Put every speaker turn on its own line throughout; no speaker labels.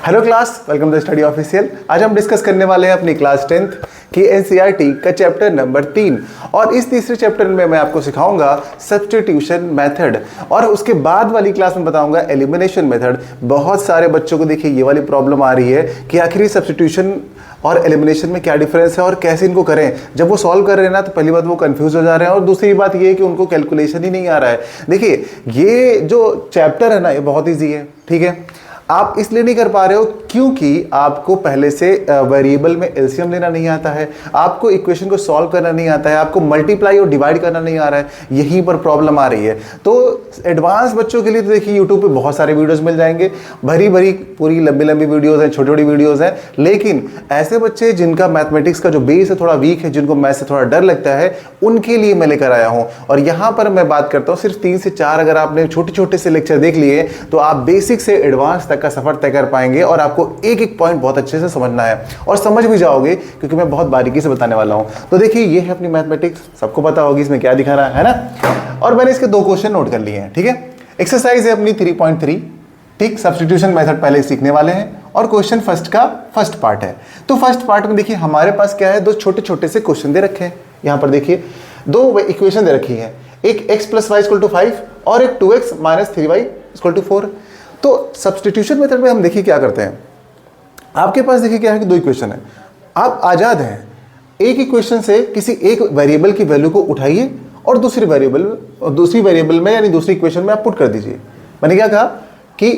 Hello class, welcome to study official. आज हम discuss करने वाले हैं अपनी क्लास 10th की एनसीईआरटी का चैप्टर नंबर 3 और इस तीसरे चैप्टर में मैं आपको सिखाऊंगा सब्स्टिट्यूशन मेथड और उसके बाद वाली क्लास में बताऊंगा एलिमिनेशन मेथड। बहुत सारे बच्चों को देखिए ये वाली प्रॉब्लम आ रही है कि आखिर सब्स्टिट्यूशन और एलिमिनेशन में क्या डिफरेंस है और कैसे इनको करें। जब वो सॉल्व कर रहे हैं ना तो पहली बात वो कंफ्यूज हो जा रहे हैं और दूसरी बात ये है कि उनको कैलकुलेशन ही नहीं आ रहा है। देखिए ये जो चैप्टर है ना ये बहुत ईजी है, ठीक है। आप इसलिए नहीं कर पा रहे हो क्योंकि आपको पहले से वेरिएबल में एलसीएम लेना नहीं आता है, आपको इक्वेशन को सॉल्व करना नहीं आता है, आपको मल्टीप्लाई और डिवाइड करना नहीं आ रहा है। यहीं पर प्रॉब्लम आ रही है। तो एडवांस बच्चों के लिए तो देखिए यूट्यूब पे बहुत सारे वीडियोस मिल जाएंगे, भरी भरी पूरी लंबी लंबी वीडियोस हैं, छोटी छोटी वीडियोस हैं। लेकिन ऐसे बच्चे जिनका मैथमेटिक्स का जो बेस है थोड़ा वीक है, जिनको मैथ से थोड़ा डर लगता है, उनके लिए मैं लेकर आया हूँ। और यहाँ पर मैं बात करता हूँ सिर्फ 3 से 4 अगर आपने छोटे छोटे से लेक्चर देख लिए तो आप बेसिक से एडवांस तक का सफर तय कर पाएंगे और आपको एक एक पॉइंट बहुत अच्छे से समझना है और समझ भी जाओगे क्योंकि मैं बहुत बारीकी से बताने वाला हूं। तो देखिए ये है अपनी मैथमेटिक्स, सबको पता होगी इसमें क्या दिखा रहा है ना। और मैंने इसके 2 क्वेश्चन नोट कर लिए हैं, ठीक है। एक्सरसाइज है अपनी 3.3, ठीक। सब्स्टिट्यूशन मेथड पहले सीखने वाले हैं और क्वेश्चन फर्स्ट का फर्स्ट पार्ट है। तो फर्स्ट पार्ट में देखिए हमारे पास क्या है, 2 छोटे छोटे से क्वेश्चन दे रखे हैं। यहां पर देखिए 2 इक्वेशन दे रखी है, एक x + y = 5 और एक 2x - 3y = 4। तो सब्स्टिट्यूशन मेथड में हम देखिए क्या करते हैं। आपके पास देखिए क्या है कि 2 इक्वेशन है, आप आजाद हैं। एक इक्वेशन से किसी एक वेरिएबल की वैल्यू को उठाइए और दूसरी वेरिएबल में यानी दूसरी इक्वेशन में आप पुट कर दीजिए। मैंने क्या कहा कि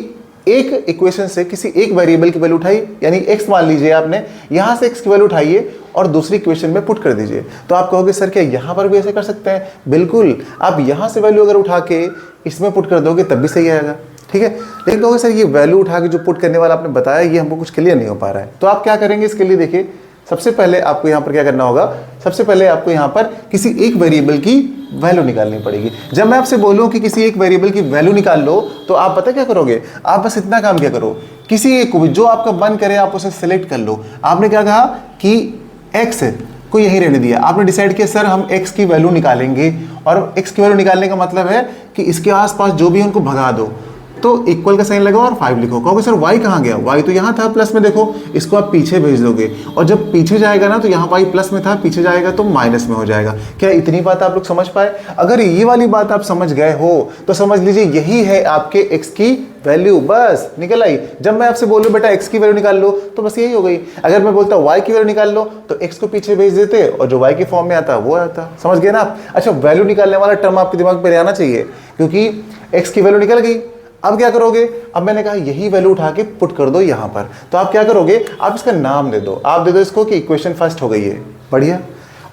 एक इक्वेशन से किसी एक वेरिएबल की वैल्यू उठाई यानी x मान लीजिए आपने, यहां से x की वैल्यू उठाइए और दूसरी इक्वेशन में पुट कर दीजिए। तो आप कहोगे सर क्या यहां पर भी ऐसे कर सकते हैं? बिल्कुल, आप यहां से वैल्यू अगर उठा के इसमें पुट कर दोगे तब भी सही आएगा, ठीक है। लेकिन कहोगे सर ये वैल्यू उठा के जो पुट करने वाला आपने बताया ये हमको कुछ क्लियर नहीं हो पा रहा है। तो आप क्या करेंगे इसके लिए, देखिए सबसे पहले आपको यहाँ पर क्या करना होगा, सबसे पहले आपको यहाँ पर किसी एक वेरिएबल की वैल्यू निकालनी पड़ेगी। जब मैं आपसे बोलूँ कि किसी एक वेरिएबल की वैल्यू निकाल लो तो आप पता क्या करोगे, आप बस इतना काम क्या करो, किसी एक को भी जो आपका मन करे आप उसे सिलेक्ट कर लो। आपने क्या कहा कि x को यहीं रहने दिया, आपने डिसाइड किया सर हम x की वैल्यू निकालेंगे और x की वैल्यू निकालने का मतलब है कि इसके आसपास जो भी उनको भगा दो। तो इक्वल का साइन लगाओ और 5 लिखो। कहोगे सर y कहाँ गया, y तो यहाँ था प्लस में, देखो इसको आप पीछे भेज दोगे और जब पीछे जाएगा ना तो यहाँ y प्लस में था, पीछे जाएगा तो माइनस में हो जाएगा। क्या इतनी बात आप लोग समझ पाए? अगर ये वाली बात आप समझ गए हो तो समझ लीजिए यही है आपके x की वैल्यू, बस निकल आई। जब मैं आपसे बोलूं बेटा x की वैल्यू निकाल लो तो बस यही हो गई। अगर मैं बोलता y की वैल्यू निकाल लो तो x को पीछे भेज देते और जो y के फॉर्म में आता वो आता। समझ गए ना आप? अच्छा, वैल्यू निकालने वाला टर्म आपके दिमाग में आना चाहिए क्योंकि x की वैल्यू निकल गई। अब क्या करोगे, अब मैंने कहा यही वैल्यू उठा के पुट कर दो यहां पर। तो आप क्या करोगे, आप इसका नाम दे दो, आप दे दो इसको कि इक्वेशन फर्स्ट हो गई है, बढ़िया।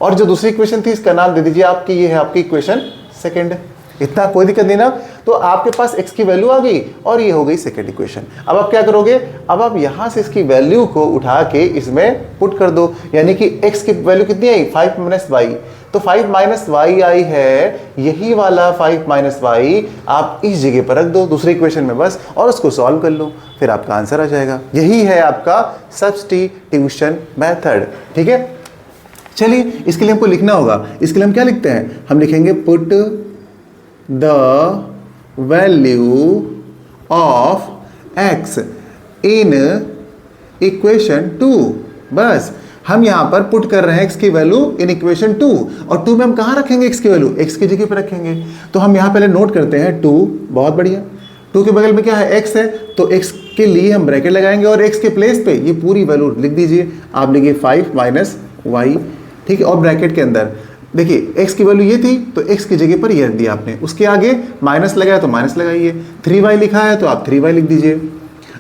और जो दूसरी इक्वेशन थी इसका नाम दे दीजिए आपकी, ये है आपकी इक्वेशन सेकंड। इतना कोई दिक्कत नहीं ना। तो आपके पास x की वैल्यू आ गई और ये हो गई सेकंड इक्वेशन। अब आप क्या करोगे, अब आप यहां से इसकी वैल्यू को उठा के इसमें पुट कर दो, यानी कि x की वैल्यू कितनी आई, 5 - y। तो 5 - y आई है, यही वाला 5 - y आप इस जगह पर रख दो दूसरी इक्वेशन में बस और उसको सॉल्व कर लो, फिर आपका आंसर आ जाएगा। यही है आपका सब्स्टिट्यूशन मेथड, ठीक है। चलिए इसके लिए हमको लिखना होगा, इसके लिए हम क्या लिखते हैं, हम लिखेंगे put the value of x in equation 2। बस हम यहां पर पुट कर रहे हैं x की वैल्यू इन इक्वेशन 2 और 2 में हम कहां रखेंगे x की वैल्यू, x की जगह पर रखेंगे। तो हम यहां पहले नोट करते हैं 2, बहुत बढ़िया। 2 के बगल में क्या है, x है, तो x के लिए हम ब्रैकेट लगाएंगे और x के प्लेस पे ये पूरी वैल्यू लिख दीजिए। आप लिखिए 5 - y, ठीक है। और ब्रैकेट के अंदर देखिए x की वैल्यू ये थी तो x की जगह पर ये रख दिया आपने, उसके आगे माइनस लगाया तो माइनस लगाइए, 3y लिखा है तो आप 3y लिख दीजिए,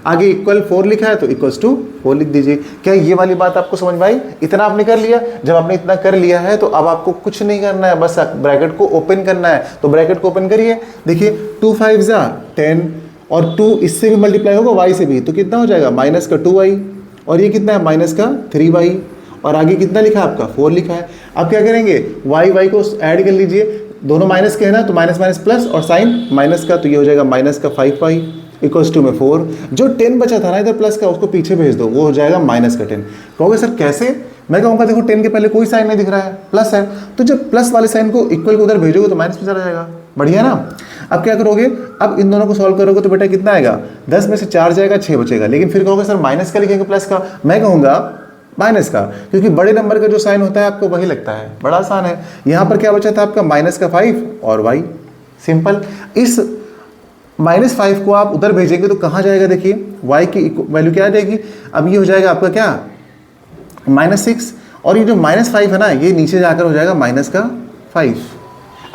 आगे इक्वल 4 लिखा है तो इक्वल्स टू 4 लिख दीजिए। क्या ये वाली बात आपको समझ में आई? इतना आपने कर लिया। जब आपने इतना कर लिया है तो अब आपको कुछ नहीं करना है, बस ब्रैकेट को ओपन करना है। तो ब्रैकेट को ओपन करिए, देखिए 2 5 = 10 और 2 इससे भी मल्टीप्लाई होगा y से भी, तो कितना हो जाएगा, माइनस का 2y और ये कितना है, माइनस का 3y और आगे कितना लिखा है आपका, 4 लिखा है। अब क्या करेंगे, y को ऐड कर लीजिए, दोनों माइनस के है ना, तो माइनस माइनस प्लस और साइन माइनस का, तो ये हो जाएगा माइनस का 5y इक्वल्स टू में 4। जो 10 बचा था ना इधर प्लस का, उसको पीछे भेज दो, वो हो जाएगा माइनस का 10। कहोगे सर कैसे? मैं कहूँगा देखो 10 के पहले कोई साइन नहीं दिख रहा है, प्लस है, तो जब प्लस वाले साइन को इक्वल को उधर भेजोगे तो माइनस में चला जाएगा, बढ़िया ना। अब क्या करोगे, अब इन दोनों को सॉल्व करोगे तो बेटा कितना आएगा, 10 में से 4 जाएगा 6 बचेगा। लेकिन फिर कहोगे सर माइनस का लिखेंगे प्लस का, मैं कहूँगा माइनस का, क्योंकि बड़े नंबर का जो साइन होता है आपको वही लगता है, बड़ा आसान है। यहाँ पर क्या बचा था आपका माइनस का 5 और y, सिंपल। इस -5 को आप उधर भेजेंगे तो कहाँ जाएगा, देखिए y की वैल्यू क्या आ जाएगी, अब ये हो जाएगा आपका क्या -6, और ये जो -5 है ना ये नीचे जाकर हो जाएगा -5।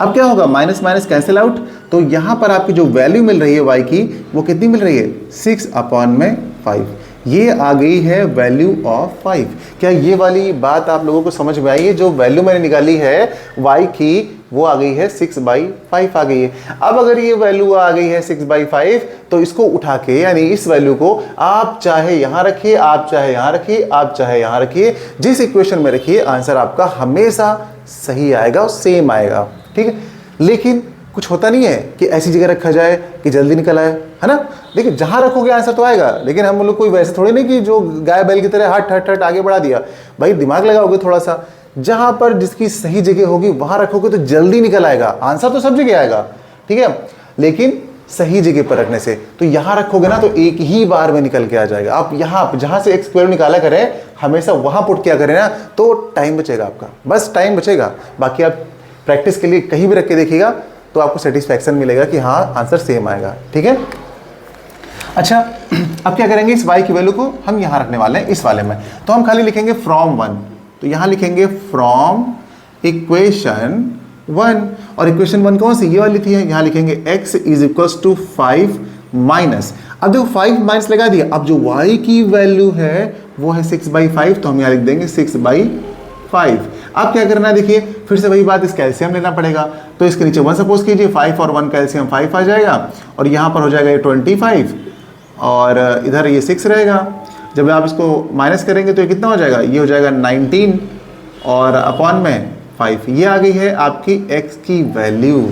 अब क्या होगा, माइनस माइनस कैंसिल आउट, तो यहाँ पर आपकी जो वैल्यू मिल रही है y की वो कितनी मिल रही है, 6/5। ये आ गई है वैल्यू ऑफ 5। क्या ये वाली बात आप लोगों को समझ में आई है, जो वैल्यू मैंने निकाली है y की वो आ गई है 6/5 आ गई है। अब अगर ये वैल्यू आ गई है 6/5 तो इसको उठा के यानी इस वैल्यू को आप चाहे यहां रखिए, आप चाहे यहां रखिए, आप चाहे यहां रखिए, जिस इक्वेशन में रखिए आंसर आपका हमेशा सही आएगा और सेम आएगा, ठीक है। लेकिन कुछ होता नहीं है कि ऐसी जगह रखा जाए कि जल्दी निकल आए, है ना। देखिए जहां रखोगे आंसर तो आएगा, लेकिन हम लोग कोई वैसे थोड़ी नहीं कि जो गाय बैल की तरह हट हट हट आगे बढ़ा दिया। भाई दिमाग लगाओगे थोड़ा सा, जहां पर जिसकी सही जगह होगी वहां रखोगे तो जल्दी निकल आएगा, आंसर तो सब जगह आएगा, ठीक है, लेकिन सही जगह पर रखने से। तो यहां रखोगे ना तो एक ही बार में निकल के आ जाएगा। आप यहां जहां से x स्क्वायर निकाला करें हमेशा वहां पुट किया करें ना, तो टाइम बचेगा आपका, बस टाइम बचेगा। बाकी आप प्रैक्टिस के लिए कहीं भी रख के देखिएगा तो आपको सेटिस्फैक्शन मिलेगा कि हाँ आंसर सेम आएगा, ठीक है। अच्छा अब क्या करेंगे, इस y की वैल्यू को हम यहां रखने वाले हैं इस वाले में, तो हम खाली लिखेंगे फ्रॉम 1, तो यहां लिखेंगे फ्रॉम इक्वेशन 1, और इक्वेशन 1 कौन सी, ये वाली थी, यहां लिखेंगे x is equals to 5 minus, अब देखो 5 माइनस लगा दिया, अब जो y की वैल्यू है वो है 6/5, तो हम यहां लिख देंगे 6/5। अब क्या करना है, देखिए फिर से वही बात, इस कैल्शियम लेना पड़ेगा, तो इसके नीचे 1 सपोज कीजिए, 5 और 1 कैल्शियम 5 आ जाएगा, और यहाँ पर हो जाएगा ये 25 और इधर ये 6 रहेगा। जब आप इसको माइनस करेंगे तो ये कितना हो जाएगा, ये हो जाएगा 19 और अपॉन में 5, ये आ गई है आपकी x की वैल्यू।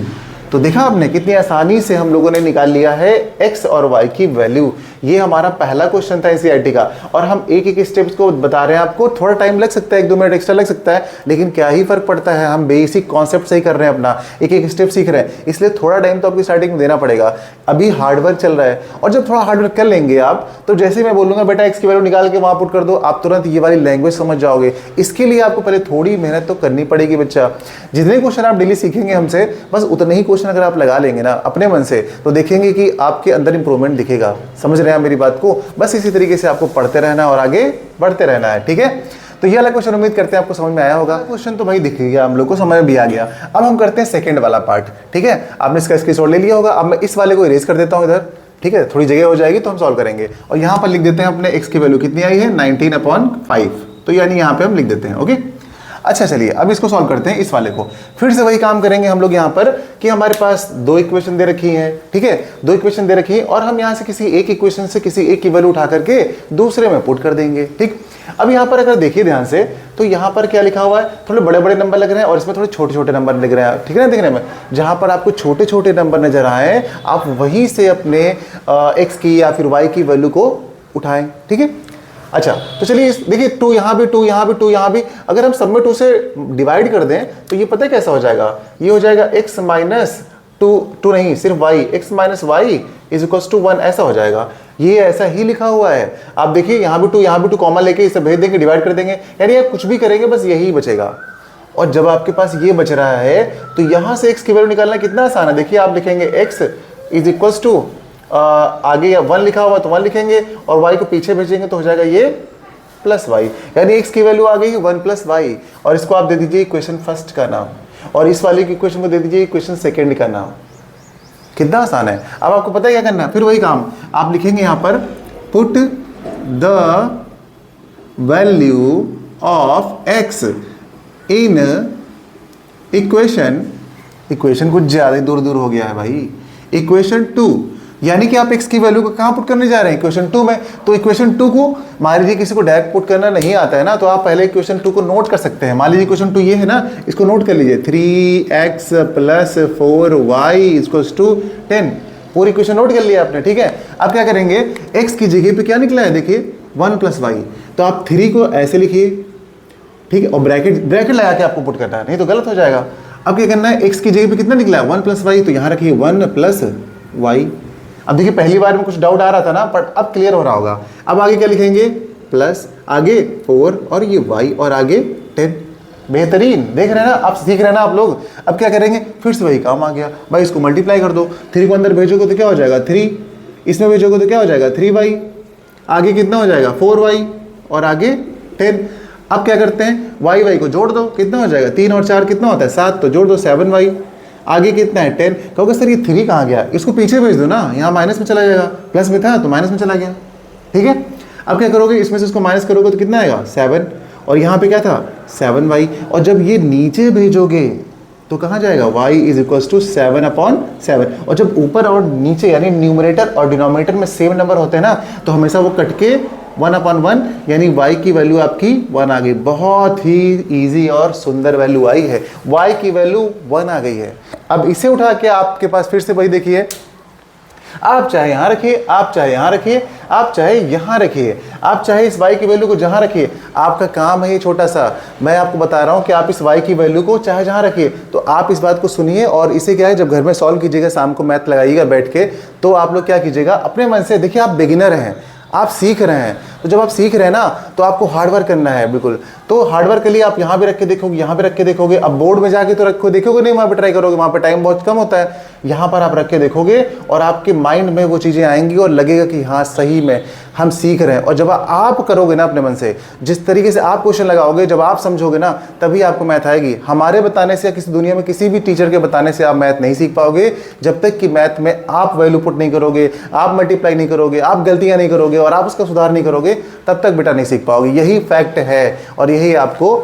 तो देखा आपने कितनी आसानी से हम लोगों ने निकाल लिया है x और y की वैल्यू। ये हमारा पहला क्वेश्चन था एनसीईआरटी का, और हम एक एक स्टेप्स को बता रहे हैं आपको। थोड़ा टाइम लग सकता है, 1-2 मिनट एक्स्ट्रा लग सकता है, लेकिन क्या ही फर्क पड़ता है, हम बेसिक कॉन्सेप्ट से ही कर रहे हैं, अपना एक एक स्टेप सीख रहे हैं, इसलिए थोड़ा टाइम तो आपकी स्टार्टिंग में देना पड़ेगा। अभी हार्डवर्क चल रहा है, और जब थोड़ा हार्डवर्क कर लेंगे आप तो जैसे मैं बोलूँगा बेटा x की वैल्यू निकाल के वहाँ पुट कर दो, आप तुरंत ये वाली लैंग्वेज समझ जाओगे। इसके लिए आपको पहले थोड़ी मेहनत तो करनी पड़ेगी बच्चा। जितने क्वेश्चन आप डेली सीखेंगे हमसे, बस उतने ही क्वेश्चन अगर आप लगा लेंगे ना अपने मन से, तो देखेंगे कि आपके अंदर इंप्रूवमेंट दिखेगा। समझ रहे हैं मेरी बात को, बस इसी तरीके से आपको पढ़ते रहना और आगे बढ़ते रहना है, ठीक है। तो ये वाला क्वेश्चन उम्मीद करते हैं आपको समझ में आया होगा। क्वेश्चन तो भाई दिख गया, हम लोग को समझ में भी आ गया। अब हम करते हैं सेकंड वाला पार्ट, ठीक है। आपने इसका स्क्रीनशॉट ले लिया होगा, अब मैं इस वाले को इरेज कर देता हूं इधर, ठीक है, थोड़ी जगह हो जाएगी तो हम सॉल्व करेंगे। और यहाँ पर लिख देते हैं अपने x की वैल्यू कितनी आई है, 19/5, तो यानी यहाँ पे हम लिख देते हैं, ओके। अच्छा चलिए अब इसको सॉल्व करते हैं, इस वाले को फिर से वही काम करेंगे हम लोग यहाँ पर कि हमारे पास 2 इक्वेशन दे रखी हैं, ठीक है, 2 इक्वेशन दे रखी है, और हम यहाँ से किसी एक इक्वेशन से किसी एक की वैल्यू उठा करके दूसरे में पुट कर देंगे, ठीक। अब यहाँ पर अगर देखिए ध्यान से तो यहाँ पर क्या लिखा हुआ है, थोड़े बड़े बड़े नंबर लग रहे हैं और इसमें थोड़े छोटे छोटे नंबर लग रहे हैं, ठीक है ना, देखने में जहाँ पर आपको छोटे छोटे नंबर नजर आए आप वहीं से अपने x की या फिर y की वैल्यू को उठाएं, ठीक है। अच्छा तो चलिए देखिए 2 यहाँ भी, 2 यहाँ भी, 2 यहाँ भी, अगर हम सब में 2 से डिवाइड कर दें तो ये पता है कैसा हो जाएगा, ये हो जाएगा x माइनस 2 नहीं सिर्फ y, x minus Y is equals to 1, ऐसा हो जाएगा। ये ऐसा ही लिखा हुआ है, आप देखिए यहाँ भी 2 यहाँ भी 2 कॉमा लेके इसे भेज देंगे, डिवाइड कर देंगे, यानी आप कुछ भी करेंगे बस यही बचेगा। और जब आपके पास ये बच रहा है तो यहाँ से x की वैल्यू निकालना कितना आसान है। देखिए आप लिखेंगे x इज इक्वल्स टू आगे या 1 लिखा हुआ तो 1 लिखेंगे और y को पीछे भेजेंगे तो हो जाएगा ये प्लस y, यानी x की वैल्यू आ गई 1 प्लस y, और इसको आप दे दीजिए इक्वेशन फर्स्ट का नाम, और इस वाली इक्वेशन को दे दीजिए इक्वेशन सेकंड का नाम। कितना आसान है। अब आपको पता है क्या करना है, फिर वही काम आप लिखेंगे यहाँ पर, put the value of x in equation कुछ ज़्यादा दूर दूर हो गया है भाई, इक्वेशन 2, यानी कि आप x की वैल्यू को कहाँ पुट करने जा रहे हैं, इक्वेशन 2 में। तो इक्वेशन 2 को मान लीजिए किसी को डायरेक्ट पुट करना नहीं आता है ना, तो आप पहले इक्वेशन 2 को नोट कर सकते हैं। मान लीजिए इक्वेशन 2 ये है ना, इसको नोट कर लीजिए, 3x + 4y = 10, पूरी इक्वेशन नोट कर लिया आपने, ठीक है। अब क्या करेंगे, x की जगह पे क्या निकला है, देखिए 1 + y, तो आप 3 को ऐसे लिखिए, ठीक है, और ब्रैकेट लगा के आपको पुट करना है, नहीं तो गलत हो जाएगा। अब क्या करना है, x की जगह पे कितना निकला है 1 प्लस वाई, तो यहाँ रखिए 1 प्लस वाई। अब देखिए पहली बार में कुछ डाउट आ रहा था ना, पर अब क्लियर हो रहा होगा। अब आगे क्या लिखेंगे, प्लस आगे 4 और ये y और आगे 10। बेहतरीन, देख रहे हैं ना आप, सीख रहे हैं ना आप लोग। अब क्या करेंगे, फिर से वही काम आ गया भाई, इसको मल्टीप्लाई कर दो, 3 को अंदर भेजोगे तो क्या हो जाएगा 3, इसमें भेजोगे तो क्या हो जाएगा 3y, आगे कितना हो जाएगा 4y और आगे 10। अब क्या करते हैं, y को जोड़ दो, कितना हो जाएगा 3 और 4 कितना होता है 7, तो जोड़ दो 7y, आगे कितना है 10। कहोगे सर ये 3 कहाँ गया, इसको पीछे भेज दो ना, यहाँ माइनस में चला जाएगा, प्लस में था तो माइनस में चला गया, ठीक है। अब क्या करोगे, इसमें से इसको माइनस करोगे तो कितना आएगा 7, और यहाँ पे क्या था 7y, और जब ये नीचे भेजोगे तो कहाँ जाएगा y इज इक्वल्स टू 7/7। और जब ऊपर और नीचे यानी न्यूमरेटर और डिनोमिनेटर में सेम नंबर होते हैं ना, तो हमेशा वो कट के 1/1 यानी y की वैल्यू आपकी 1 आ गई। बहुत ही इजी और सुंदर वैल्यू आई है, y की वैल्यू 1 आ गई है। अब इसे उठा के आपके पास फिर से वही देखिए, आप चाहे यहाँ रखिए, आप चाहे यहाँ रखिए, आप चाहे यहाँ रखिए, आप चाहे इस y की वैल्यू को जहाँ रखिए, आपका काम है ये छोटा सा। मैं आपको बता रहा हूँ कि आप इस y की वैल्यू को चाहे जहाँ रखिए। तो आप इस बात को सुनिए, और इसे क्या है, जब घर में सॉल्व कीजिएगा, शाम को मैथ लगाइएगा बैठ के, तो आप लोग क्या कीजिएगा, अपने मन से देखिए, आप बिगिनर हैं, आप सीख रहे हैं, तो जब आप सीख रहे हैं ना, तो आपको हार्डवर्क करना है बिल्कुल। तो हार्डवर्क के लिए आप यहाँ भी रख के देखोगे, यहाँ भी रख के देखोगे। अब बोर्ड में जाके तो रखो देखोगे नहीं, वहाँ पे ट्राई करोगे, वहाँ पे टाइम बहुत कम होता है। यहाँ पर आप रख के देखोगे और आपके माइंड में वो चीज़ें आएंगी और लगेगा कि हाँ सही में हम सीख रहे हैं। और जब आप करोगे ना अपने मन से, जिस तरीके से आप क्वेश्चन लगाओगे, जब आप समझोगे ना, तभी आपको मैथ आएगी। हमारे बताने से या किसी दुनिया में किसी भी टीचर के बताने से आप मैथ नहीं सीख पाओगे, जब तक कि मैथ में आप वैल्यू पुट नहीं करोगे, आप मल्टीप्लाई नहीं करोगे, आप गलतियां नहीं करोगे और आप उसका सुधार नहीं करोगे, तब तक बेटा नहीं सीख पाओगे। यही फैक्ट है और यही आपको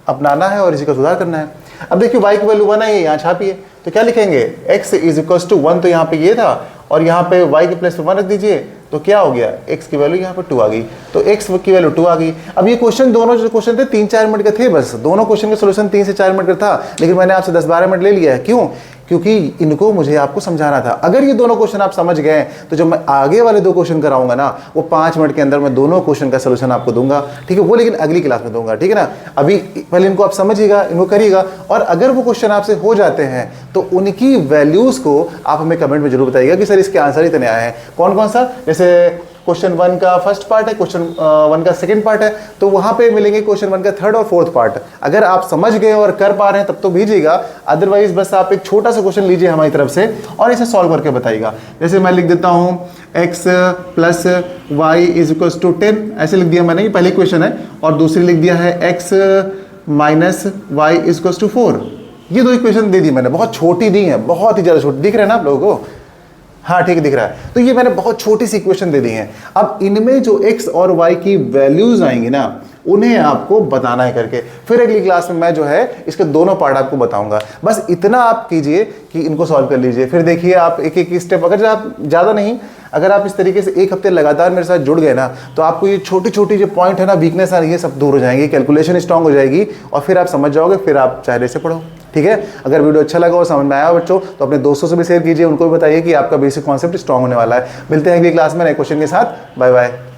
अपनाना है और इसी का सुधार करना है। अब देखिए y की वैल्यू 1 है, यहाँ छापिए, तो क्या लिखेंगे, x इज इक्वल्स टू 1, तो यहाँ पे ये था, और यहाँ पे y के प्लेस पे 1 रख दीजिए, तो क्या हो गया, x की वैल्यू यहाँ पे 2 आ गई, तो x की वैल्यू 2 आ गई। अब ये क्वेश्चन, दोनों जो क्वेश्चन थे 3-4 मिनट के थे, बस दोनों क्वेश्चन का सोल्यूशन 3 से 4 मिनट का था, लेकिन मैंने आपसे 10-12 मिनट ले लिया है। क्यों, क्योंकि इनको मुझे आपको समझाना था। अगर ये दोनों क्वेश्चन आप समझ गए, तो जब मैं आगे वाले 2 क्वेश्चन कराऊंगा ना, वो 5 मिनट के अंदर मैं दोनों क्वेश्चन का सोल्यूशन आपको दूंगा, ठीक है। वो लेकिन अगली क्लास में दूंगा, ठीक है ना। अभी पहले इनको आप समझिएगा, इनको करिएगा, और अगर वो क्वेश्चन आपसे हो जाते हैं तो उनकी वैल्यूज को आप हमें कमेंट में जरूर बताइएगा कि सर इसके आंसर इतने आए हैं। कौन कौन सा, जैसे क्वेश्चन 1 का फर्स्ट पार्ट है, क्वेश्चन 1 का सेकंड पार्ट है, तो वहां पे मिलेंगे क्वेश्चन 1 का थर्ड और फोर्थ पार्ट। अगर आप समझ गए और कर पा रहे हैं तब तो भेजिएगा, अदरवाइज बस आप एक छोटा सा क्वेश्चन लीजिए हमारी तरफ से और इसे सॉल्व करके बताइएगा। जैसे मैं लिख देता हूं x plus Y is equal to 10, ऐसे लिख दिया मैंने, ये पहले क्वेश्चन है, और दूसरी लिख दिया है x minus Y is equal to 4। ये 2 इक्वेशन दे दी मैंने, बहुत छोटी दी है, बहुत ही ज्यादा छोटी, दिख रहे हैं ना आप लोगों को, हाँ ठीक दिख रहा है। तो ये मैंने बहुत छोटी सी इक्वेशन दे दी है। अब इनमें जो x और y की वैल्यूज आएंगी ना, उन्हें आपको बताना है करके। फिर अगली क्लास में मैं जो है इसके दोनों पार्ट आपको बताऊंगा। बस इतना आप कीजिए कि इनको सॉल्व कर लीजिए। फिर देखिए आप एक एक स्टेप, अगर आप ज़्यादा नहीं, अगर आप इस तरीके से 1 हफ्ते लगातार मेरे साथ जुड़ गए ना, तो आपको ये छोटी छोटी जो पॉइंट है ना, वीकनेस आ रही है, सब दूर हो जाएंगी, कैलकुलेशन स्ट्रांग हो जाएगी, और फिर आप समझ जाओगे, फिर आप चाहे से पढ़ो, ठीक है। अगर वीडियो अच्छा लगा और समझ में आया बच्चों, तो अपने दोस्तों से भी शेयर कीजिए, उनको भी बताइए कि आपका बेसिक कॉन्सेप्ट स्ट्रांग होने वाला है। मिलते हैं अगली क्लास में नए क्वेश्चन के साथ। Bye bye.